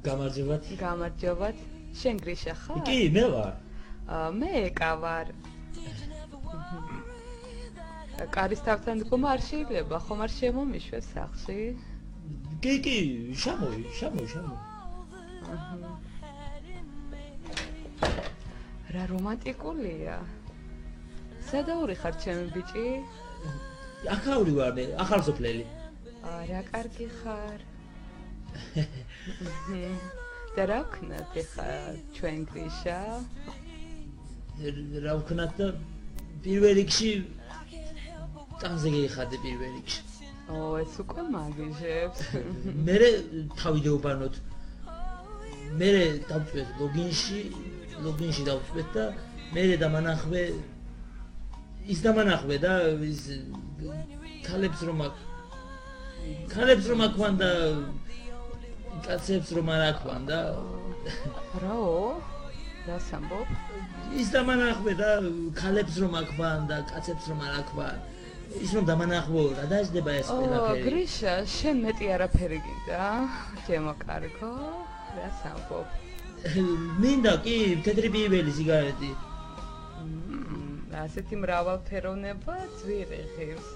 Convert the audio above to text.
გამარჯობათ. გამარჯობათ. შენ გრიშა ხარ? კი, მე ვარ. მე ეკა ვარ. კარის თავთან დგომა არ შეიძლება, ხომ არ შემომიშვეს სახლში? კი, შემოვი. რა რომანტიკულია. სადაური ხარ ჩემი ბიჭი? ახალი ვარ მე, ახალსოფლელი. რა კარგი ხარ. და რა ვქნათ ეხა ჩვენ გრიშა? რა ვქნათ და პირველ რიგში ტანზე გიხადე პირველ რიგში. ეს უკვე მაგიჟებს. მე თავი დავბანოთ. მე დავწვეთ ლოგინში დავწვეთ და მე დამანახვე ის დამანახვე და ის ქალებს რომ აქვან და კაცებს რომ არ აქვან და რაო? რას ამბობ? ის დამანახვე და ქალებს რომ აქვან და კაცებს რომ არ აქვან ის რომ დამანახვო რა დაждდება ეს ყველაფერი? გრიშა, შენ მეტი არაფერი გინდა? ჩემო კარგო, რას ამბობ? მინდა კი თეთრი პირველი სიგარეტი. ასეთი მრავალფეროვნება ძვირი ღირს.